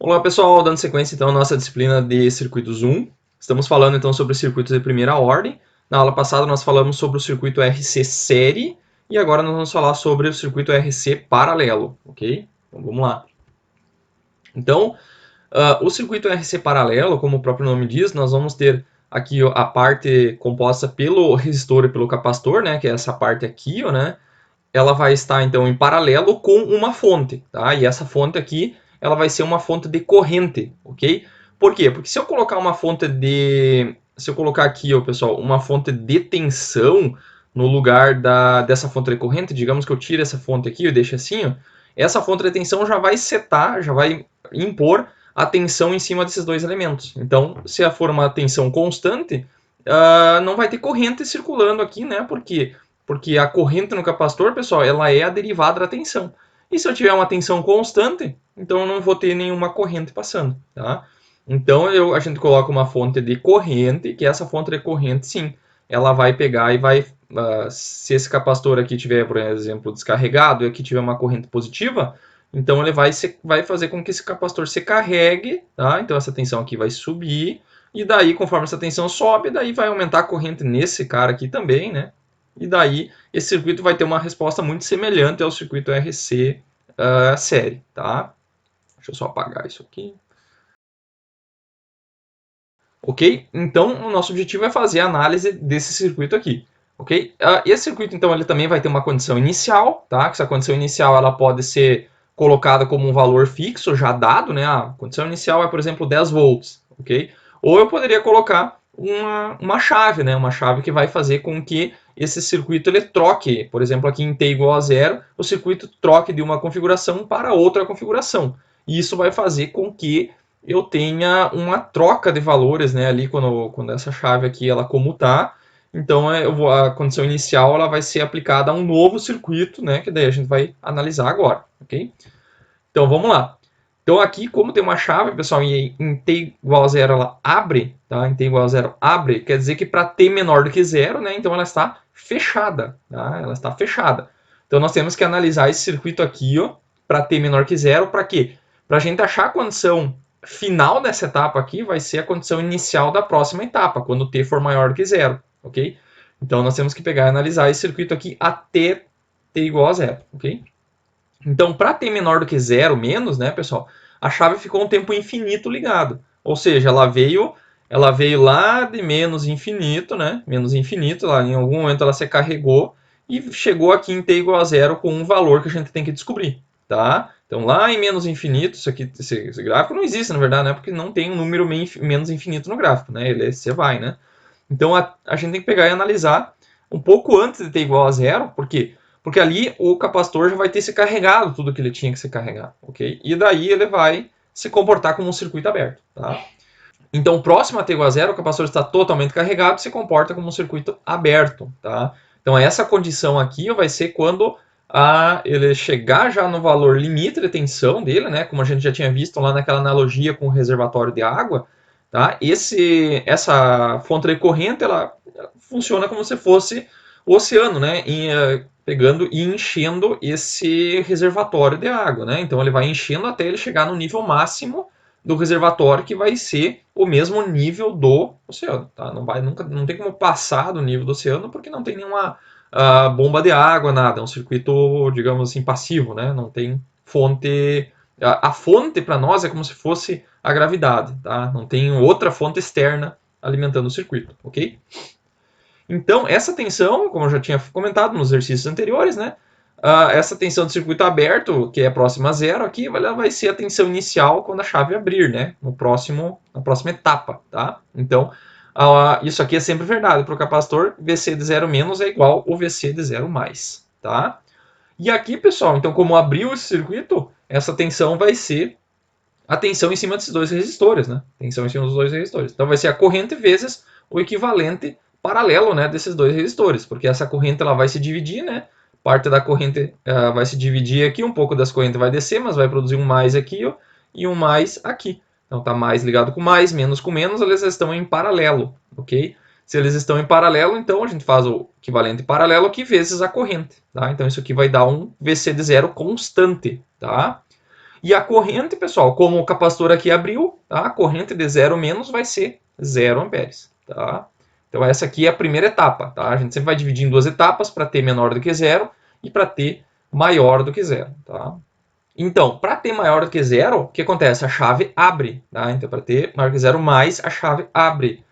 Olá pessoal, dando sequência então à nossa disciplina de circuitos 1. Estamos falando então sobre circuitos de primeira ordem. Na aula passada nós falamos sobre o circuito RC série e agora nós vamos falar sobre o circuito RC paralelo, ok? Então vamos lá. Então, o circuito RC paralelo, como o próprio nome diz, nós vamos ter aqui ó, a parte composta pelo resistor e pelo capacitor, né, que é essa parte aqui, ó, né? Ela vai estar então em paralelo com uma fonte, tá? E essa fonte aqui, ela vai ser uma fonte de corrente, ok? Por quê? Porque se eu colocar uma fonte de... Se eu colocar aqui, ó, pessoal, uma fonte de tensão no lugar dessa fonte de corrente, digamos que eu tire essa fonte aqui e deixo assim, ó, essa fonte de tensão já vai setar, já vai impor a tensão em cima desses dois elementos. Então, se for uma tensão constante, não vai ter corrente circulando aqui, né? Porque a corrente no capacitor, pessoal, ela é a derivada da tensão. E se eu tiver uma tensão constante, então eu não vou ter nenhuma corrente passando, tá? Então a gente coloca uma fonte de corrente, que essa fonte de corrente, sim, ela vai pegar e vai... se esse capacitor aqui tiver, por exemplo, descarregado e aqui tiver uma corrente positiva, então ele vai fazer com que esse capacitor se carregue, tá? Então essa tensão aqui vai subir, e daí, conforme essa tensão sobe, daí vai aumentar a corrente nesse cara aqui também, né? E daí esse circuito vai ter uma resposta muito semelhante ao circuito RC série, tá? Deixa eu só apagar isso aqui. Ok? Então, o nosso objetivo é fazer a análise desse circuito aqui. Ok? Esse circuito, então, ele também vai ter uma condição inicial, tá? Que essa condição inicial ela pode ser colocada como um valor fixo, já dado, né? A condição inicial é, por exemplo, 10 volts, ok? Ou eu poderia colocar uma chave, né? Uma chave que vai fazer com que esse circuito ele troque, por exemplo, aqui em T igual a zero, o circuito troque de uma configuração para outra configuração. E isso vai fazer com que eu tenha uma troca de valores, né, ali quando essa chave aqui ela comutar. Então a condição inicial ela vai ser aplicada a um novo circuito, né, que daí a gente vai analisar agora, ok? Então vamos lá. Então aqui, como tem uma chave, pessoal, e em t igual a zero ela abre, tá? Em t igual a zero abre, quer dizer que para t menor do que zero, né, então ela está fechada, tá? Ela está fechada. Então nós temos que analisar esse circuito aqui, ó, para t menor que zero, para quê? Para a gente achar a condição final dessa etapa aqui vai ser a condição inicial da próxima etapa, quando t for maior do que zero, ok? Então nós temos que pegar e analisar esse circuito aqui até t igual a zero, ok? Então, para t menor do que zero menos, né, pessoal, a chave ficou um tempo infinito ligado. Ou seja, ela veio lá de menos infinito, né? Menos infinito, lá em algum momento ela se carregou e chegou aqui em t igual a zero com um valor que a gente tem que descobrir, tá? Então, lá em menos infinito, esse gráfico não existe, na verdade, né? Porque não tem um número menos infinito no gráfico, né? Você vai, né? Então, a gente tem que pegar e analisar um pouco antes de t igual a zero, por quê? Porque ali o capacitor já vai ter se carregado tudo que ele tinha que se carregar, ok? E daí ele vai se comportar como um circuito aberto, tá? Então, próximo a t igual a zero, o capacitor está totalmente carregado e se comporta como um circuito aberto, tá? Então, essa condição aqui vai ser quando ele chegar já no valor limite de tensão dele, né? Como a gente já tinha visto lá naquela analogia com o reservatório de água, tá? Essa fonte de corrente, ela funciona como se fosse o oceano, né? Pegando e enchendo esse reservatório de água, né? Então ele vai enchendo até ele chegar no nível máximo do reservatório, que vai ser o mesmo nível do oceano, tá? Não tem como passar do nível do oceano porque não tem nenhuma bomba de água, nada. É um circuito, digamos assim, passivo, né? Não tem fonte. A fonte para nós é como se fosse a gravidade, tá? Não tem outra fonte externa alimentando o circuito, ok? Então, essa tensão, como eu já tinha comentado nos exercícios anteriores, né? Essa tensão do circuito aberto, que é próxima a zero aqui, ela vai ser a tensão inicial quando a chave abrir, né? Na próxima etapa, tá? Então, isso aqui é sempre verdade. Para o capacitor, VC de zero menos é igual ao VC de zero mais, tá? E aqui, pessoal, então como abriu esse circuito, essa tensão vai ser a tensão em cima desses dois resistores, né? Tensão em cima dos dois resistores. Então vai ser a corrente vezes o equivalente paralelo, né, desses dois resistores, porque essa corrente ela vai se dividir, né? Parte da corrente vai se dividir aqui, um pouco das correntes vai descer, mas vai produzir um mais aqui, ó, e um mais aqui. Então tá mais ligado com mais, menos com menos, eles estão em paralelo, ok? Se eles estão em paralelo, então a gente faz o equivalente paralelo aqui vezes a corrente, tá? Então isso aqui vai dar um VC de zero constante, tá? E a corrente, pessoal, como o capacitor aqui abriu, tá? A corrente de 0 menos vai ser 0 amperes, tá? Então essa aqui é a primeira etapa, tá? A gente sempre vai dividir em duas etapas, para T menor do que 0 e para T maior do que 0, tá? Então, para T maior do que 0, o que acontece? A chave abre, tá? Então, para T maior que 0 mais, a chave abre.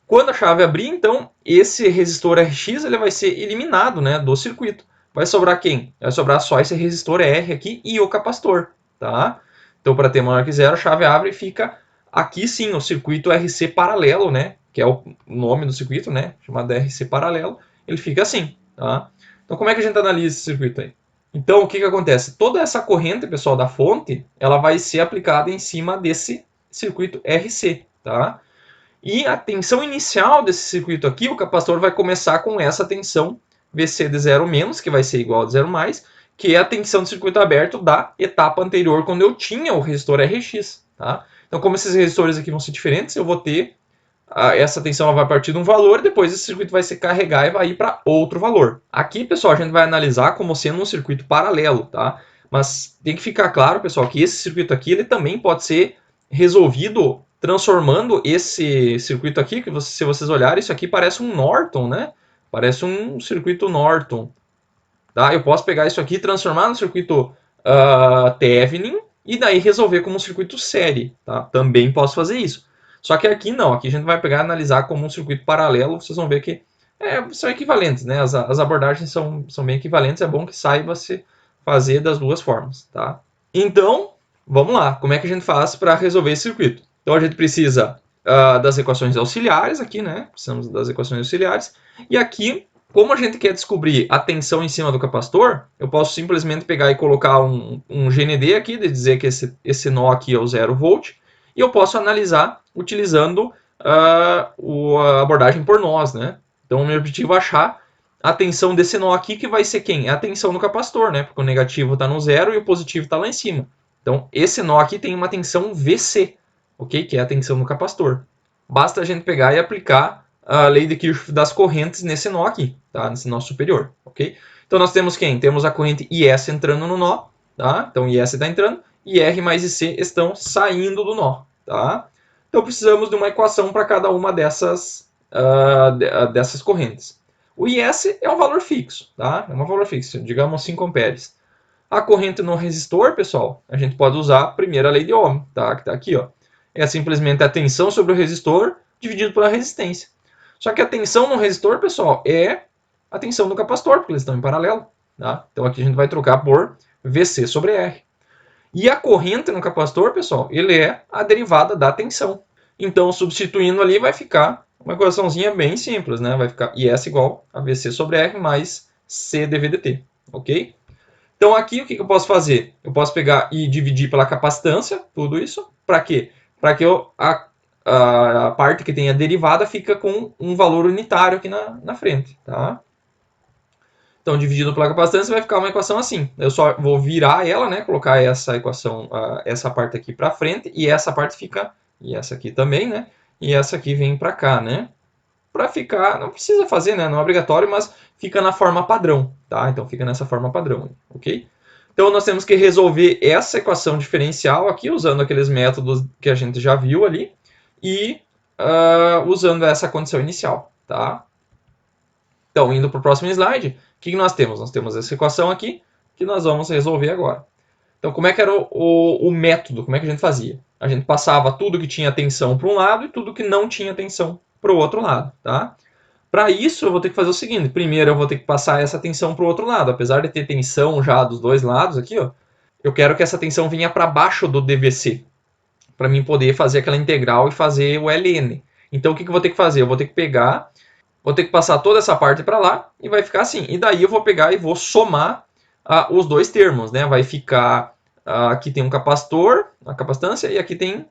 Quando a chave abrir, então, esse resistor RX ele vai ser eliminado, né, do circuito. Vai sobrar quem? Vai sobrar só esse resistor R aqui e o capacitor, tá? Então, para T maior que 0, a chave abre e fica aqui sim o circuito RC paralelo, né? Que é o nome do circuito, né? Chamado RC paralelo. Ele fica assim, tá? Então, como é que a gente analisa esse circuito aí? Então, o que acontece? Toda essa corrente, pessoal, da fonte, ela vai ser aplicada em cima desse circuito RC, tá? E a tensão inicial desse circuito aqui, o capacitor vai começar com essa tensão VC de 0 menos, que vai ser igual a 0 mais, que é a tensão do circuito aberto da etapa anterior, quando eu tinha o resistor RX. Tá? Então, como esses resistores aqui vão ser diferentes, eu vou ter essa tensão, ela vai partir de um valor, depois esse circuito vai se carregar e vai ir para outro valor. Aqui, pessoal, a gente vai analisar como sendo um circuito paralelo, tá? Mas tem que ficar claro, pessoal, que esse circuito aqui ele também pode ser resolvido transformando esse circuito aqui, que se vocês olharem, isso aqui parece um Norton, né? Parece um circuito Norton. Tá? Eu posso pegar isso aqui, transformar no circuito Thevenin e daí resolver como um circuito série. Tá? Também posso fazer isso. Só que aqui não, aqui a gente vai pegar e analisar como um circuito paralelo, vocês vão ver que são equivalentes, né? As abordagens são bem equivalentes, é bom que saiba se fazer das duas formas. Tá? Então, vamos lá, como é que a gente faz para resolver esse circuito? Então a gente precisa das equações auxiliares aqui, né? Precisamos das equações auxiliares. E aqui, como a gente quer descobrir a tensão em cima do capacitor, eu posso simplesmente pegar e colocar um GND aqui, de dizer que esse nó aqui é o 0 volt, e eu posso analisar utilizando a abordagem por nós, né? Então o meu objetivo é achar a tensão desse nó aqui, que vai ser quem? É a tensão no capacitor, né? Porque o negativo está no 0 e o positivo está lá em cima. Então esse nó aqui tem uma tensão VC, ok? Que é a tensão no capacitor. Basta a gente pegar e aplicar a lei de Kirchhoff das correntes nesse nó aqui, tá? Nesse nó superior, ok? Então nós temos quem? Temos a corrente IS entrando no nó, tá? Então IS está entrando e R mais IC estão saindo do nó, tá? Então precisamos de uma equação para cada uma dessas correntes. O IS é um valor fixo, tá? É um valor fixo, digamos 5 amperes. A corrente no resistor, pessoal, a gente pode usar a primeira lei de Ohm, tá? Que está aqui, ó. É simplesmente a tensão sobre o resistor dividido pela resistência. Só que a tensão no resistor, pessoal, é a tensão do capacitor, porque eles estão em paralelo. Tá? Então aqui a gente vai trocar por VC sobre R. E a corrente no capacitor, pessoal, ele é a derivada da tensão. Então, substituindo ali, vai ficar uma equaçãozinha bem simples, né? Vai ficar IS igual a VC sobre R mais C dV dt, ok? Então aqui o que eu posso fazer? Eu posso pegar e dividir pela capacitância, tudo isso. Para quê? Para que a parte que tem a derivada fica com um valor unitário aqui na frente. Tá? Então, dividido pela capacitância, vai ficar uma equação assim. Eu só vou virar ela, né? Colocar essa equação, essa parte aqui para frente, e essa parte fica, e essa aqui também, né? E essa aqui vem para cá, né? Para ficar, não precisa fazer, né? Não é obrigatório, mas fica na forma padrão, tá? Então fica nessa forma padrão, ok? Então nós temos que resolver essa equação diferencial aqui, usando aqueles métodos que a gente já viu ali, e usando essa condição inicial, tá? Então, indo para o próximo slide, o que nós temos? Nós temos essa equação aqui, que nós vamos resolver agora. Então, como é que era o método? Como é que a gente fazia? A gente passava tudo que tinha tensão para um lado e tudo que não tinha tensão para o outro lado, tá? Para isso, eu vou ter que fazer o seguinte. Primeiro, eu vou ter que passar essa tensão para o outro lado. Apesar de ter tensão já dos dois lados aqui, ó, eu quero que essa tensão venha para baixo do DVC, para mim poder fazer aquela integral e fazer o LN. Então, o que eu vou ter que fazer? Eu vou ter que pegar, vou ter que passar toda essa parte para lá e vai ficar assim. E daí eu vou pegar e vou somar os dois termos, né? Vai ficar, aqui tem um capacitor, a capacitância, e aqui tem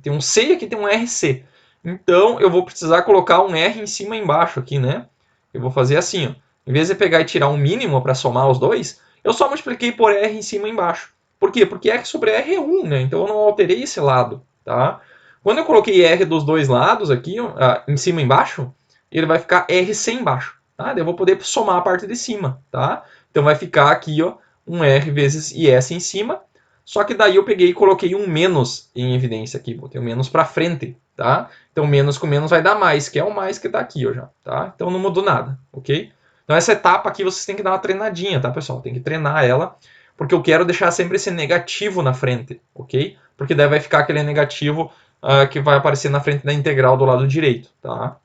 um C e aqui tem um RC. Então, eu vou precisar colocar um R em cima e embaixo aqui, né? Eu vou fazer assim, ó. Em vez de pegar e tirar um mínimo para somar os dois, eu só multipliquei por R em cima e embaixo. Por quê? Porque R sobre R é 1, né? Então, eu não alterei esse lado, tá? Quando eu coloquei R dos dois lados aqui, ó, em cima e embaixo, ele vai ficar RC embaixo, tá? Daí eu vou poder somar a parte de cima, tá? Então, vai ficar aqui, ó, um R vezes IS em cima. Só que daí eu peguei e coloquei um menos em evidência aqui, botei um menos para frente, tá? Então menos com menos vai dar mais, que é o mais que está aqui, ó, já, tá? Então não mudou nada, ok? Então essa etapa aqui vocês têm que dar uma treinadinha, tá, pessoal? Tem que treinar ela, porque eu quero deixar sempre esse negativo na frente, ok? Porque daí vai ficar aquele negativo que vai aparecer na frente da integral do lado direito, tá?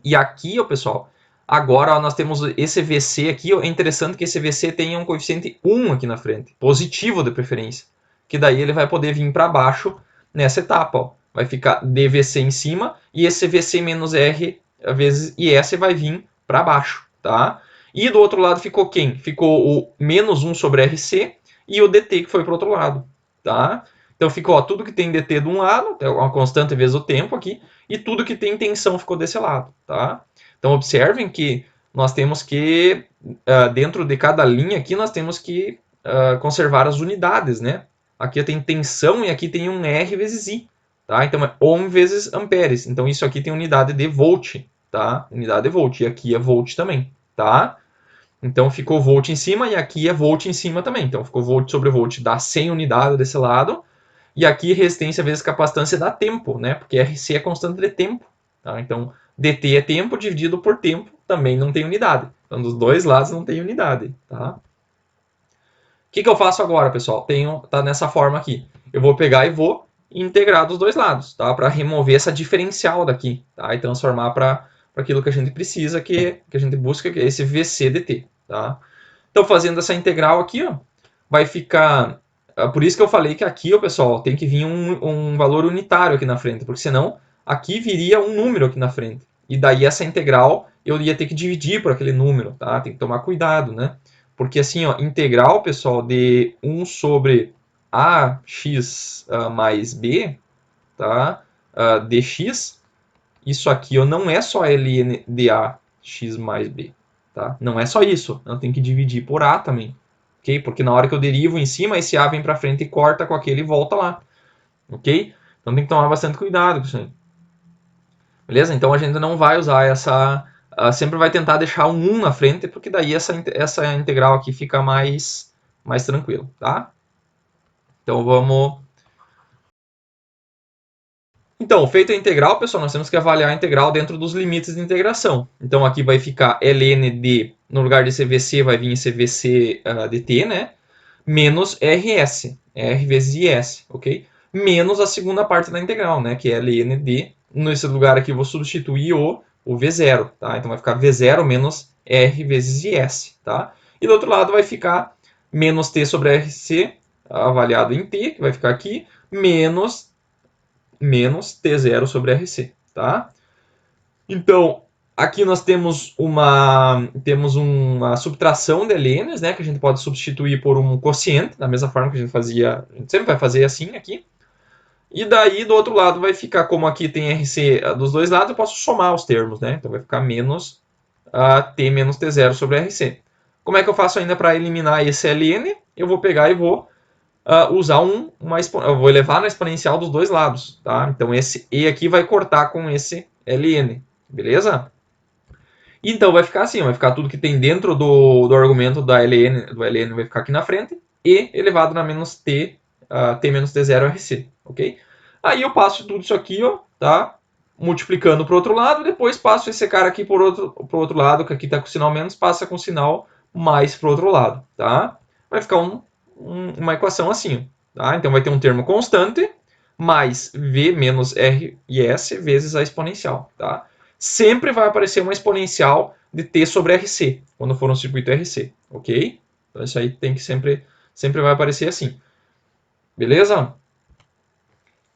E aqui, ó, pessoal, agora ó, nós temos esse VC aqui, ó, é interessante que esse VC tenha um coeficiente 1 aqui na frente, positivo de preferência, que daí ele vai poder vir para baixo nessa etapa, ó. Vai ficar DVC em cima e esse VC menos R vezes IS vai vir para baixo, tá? E do outro lado ficou quem? Ficou o menos 1 sobre RC e o DT que foi para o outro lado, tá? Então ficou ó, tudo que tem DT de um lado, é uma constante vezes o tempo aqui, e tudo que tem tensão ficou desse lado, tá? Então observem que nós temos que, dentro de cada linha aqui, nós temos que conservar as unidades, né? Aqui tem tensão e aqui tem um R vezes I, tá? Então é ohm vezes amperes. Então isso aqui tem unidade de volt, tá? Unidade de volt. E aqui é volt também, tá? Então ficou volt em cima e aqui é volt em cima também. Então ficou volt sobre volt, dá 100 unidades desse lado. E aqui resistência vezes capacitância dá tempo, né? Porque RC é constante de tempo, tá? Então DT é tempo dividido por tempo, também não tem unidade. Então dos dois lados não tem unidade, tá? O que eu faço agora, pessoal? Tá nessa forma aqui. Eu vou pegar e vou integrar dos dois lados, tá? Para remover essa diferencial daqui, tá? E transformar para aquilo que a gente precisa, que a gente busca, que é esse VC/dt, tá? Então fazendo essa integral aqui, ó, vai ficar. Por isso que eu falei que aqui, ó, pessoal, tem que vir um valor unitário aqui na frente, porque senão aqui viria um número aqui na frente. E daí essa integral eu ia ter que dividir por aquele número, tá? Tem que tomar cuidado, né? Porque assim, ó, integral, pessoal, de 1 sobre ax mais b, tá? Dx, isso aqui ó, não é só ln de ax mais b, tá? Não é só isso, eu tenho que dividir por a também. Ok? Porque na hora que eu derivo em cima, esse A vem para frente e corta com aquele e volta lá. Ok? Então tem que tomar bastante cuidado com isso aí. Beleza? Então a gente não vai usar essa... sempre vai tentar deixar um 1 na frente, porque daí essa integral aqui fica mais tranquilo, tá? Então vamos... Então, feita a integral, pessoal, nós temos que avaliar a integral dentro dos limites de integração. Então aqui vai ficar ln de, no lugar de CVC vai vir CVC dt, né? Menos RS, R vezes IS, ok? Menos a segunda parte da integral, né? Que é ln de, nesse lugar aqui eu vou substituir o V0, tá? Então vai ficar V0 menos R vezes IS, tá? E do outro lado vai ficar menos T sobre RC, avaliado em T, que vai ficar aqui, menos T0 sobre RC, tá? Então, aqui nós temos uma subtração de lns, né, que a gente pode substituir por um quociente, da mesma forma que a gente sempre vai fazer assim aqui. E daí, do outro lado, vai ficar, como aqui tem RC dos dois lados, eu posso somar os termos, né? Então vai ficar menos T menos T0 sobre RC. Como é que eu faço ainda para eliminar esse ln? Eu vou pegar e vou usar eu vou elevar na exponencial dos dois lados, tá? Então esse E aqui vai cortar com esse ln, beleza? Então vai ficar assim, vai ficar tudo que tem dentro do argumento do ln vai ficar aqui na frente, e elevado na menos t, t menos t0 RC, ok? Aí eu passo tudo isso aqui, ó, tá? Multiplicando para o outro lado, depois passo esse cara aqui para o outro lado, que aqui está com o sinal menos, passa com o sinal mais para o outro lado, tá? Vai ficar uma equação assim, tá? Então vai ter um termo constante, mais v menos r e s vezes a exponencial, tá? Sempre vai aparecer uma exponencial de t sobre RC, quando for um circuito RC, ok? Então isso aí tem que sempre vai aparecer assim. Beleza?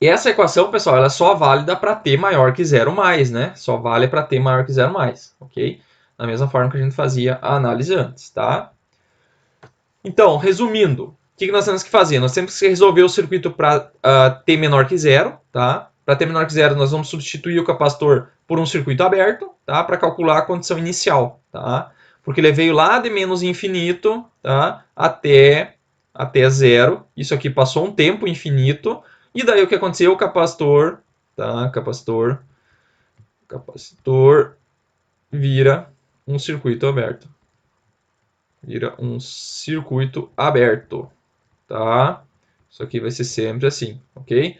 E essa equação, pessoal, ela é só válida para t maior que 0 mais, né? Só vale para t maior que 0 mais, ok? Da mesma forma que a gente fazia a análise antes, tá? Então, resumindo, o que nós temos que fazer? Nós temos que resolver o circuito para t menor que 0, tá? Para t menor que 0, nós vamos substituir o capacitor por um circuito aberto, tá? Para calcular a condição inicial, tá? Porque ele veio lá de menos infinito, tá? Até 0. Isso aqui passou um tempo infinito. E daí o que aconteceu? O capacitor, tá? Capacitor vira um circuito aberto. Vira um circuito aberto, tá? Isso aqui vai ser sempre assim, ok?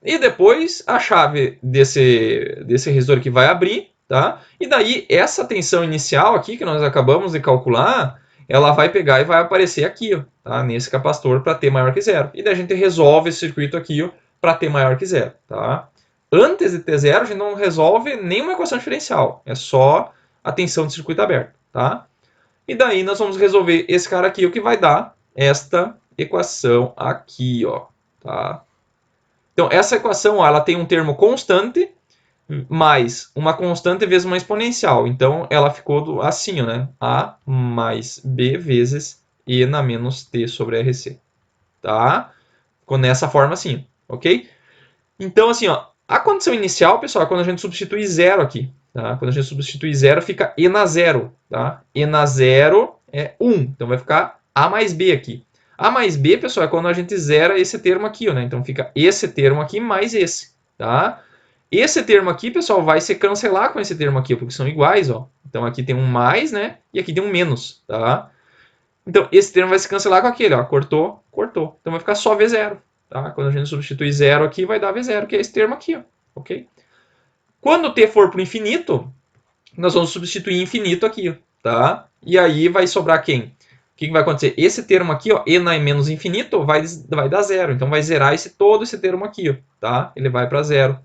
E depois a chave desse resistor aqui vai abrir, tá? E daí essa tensão inicial aqui que nós acabamos de calcular, ela vai pegar e vai aparecer aqui, ó, tá? Nesse capacitor para T maior que zero. E daí a gente resolve esse circuito aqui para T maior que zero, tá? Antes de T0 a gente não resolve nenhuma equação diferencial, é só a tensão de circuito aberto, tá? E daí nós vamos resolver esse cara aqui, o que vai dar esta equação aqui, ó, tá? Então, essa equação, ó, ela tem um termo constante mais uma constante vezes uma exponencial. Então, ela ficou assim, né? A mais B vezes E na menos T sobre RC. Tá? Ficou nessa forma assim, ok? Então, assim, ó, a condição inicial, pessoal, é quando a gente substitui zero aqui. Tá? Quando a gente substitui zero, fica E na zero. Tá? E na zero é 1. Então, vai ficar A mais B aqui. A mais B, pessoal, é quando a gente zera esse termo aqui, né? Então fica esse termo aqui mais esse, tá? Esse termo aqui, pessoal, vai se cancelar com esse termo aqui, porque são iguais, ó. Então aqui tem um mais, né? E aqui tem um menos, tá? Então esse termo vai se cancelar com aquele, ó. Cortou, cortou. Então vai ficar só V0, tá? Quando a gente substitui zero aqui, vai dar V0, que é esse termo aqui, ó. Ok? Quando t for para o infinito, nós vamos substituir infinito aqui, tá? E aí vai sobrar quem? O que vai acontecer? Esse termo aqui, ó, e na menos infinito, vai dar zero. Então vai zerar todo esse termo aqui, ó, tá? Ele vai para zero.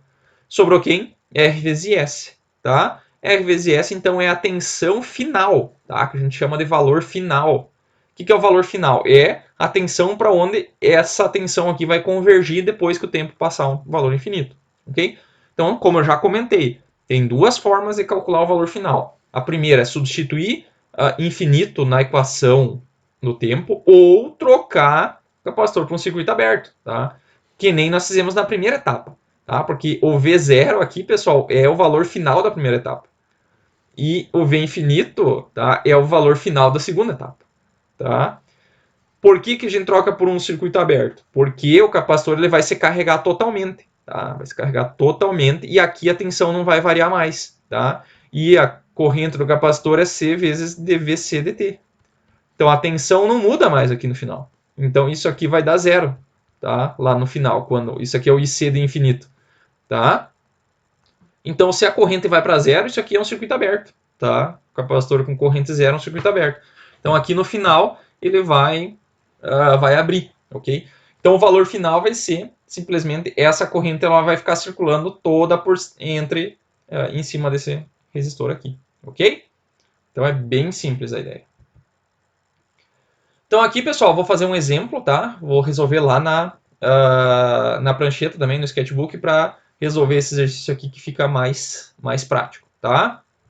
Sobrou quem? R vezes S, tá? R vezes S, então, é a tensão final, tá? Que a gente chama de valor final. O que é o valor final? É a tensão para onde essa tensão aqui vai convergir depois que o tempo passar um valor infinito, ok? Então, como eu já comentei, tem duas formas de calcular o valor final. A primeira é substituir infinito na equação no tempo ou trocar o capacitor por um circuito aberto, tá? Que nem nós fizemos na primeira etapa, tá? Porque o V0 aqui, pessoal, é o valor final da primeira etapa. E o V infinito, tá? É o valor final da segunda etapa, tá? Por que a gente troca por um circuito aberto? Porque o capacitor ele vai se carregar totalmente, tá? Vai se carregar totalmente e aqui a tensão não vai variar mais, tá? E a corrente do capacitor é C vezes dVc dt. Então a tensão não muda mais aqui no final. Então isso aqui vai dar zero, tá? Lá no final, quando isso aqui é o IC de infinito, tá? Então se a corrente vai para zero, isso aqui é um circuito aberto, tá? O capacitor com corrente zero é um circuito aberto. Então aqui no final ele vai abrir, ok? Então o valor final vai ser simplesmente essa corrente, ela vai ficar circulando toda em cima desse resistor aqui, ok? Então é bem simples a ideia. Então aqui, pessoal, vou fazer um exemplo, tá? Vou resolver lá na prancheta também, no sketchbook, para resolver esse exercício aqui que fica mais prático, tá?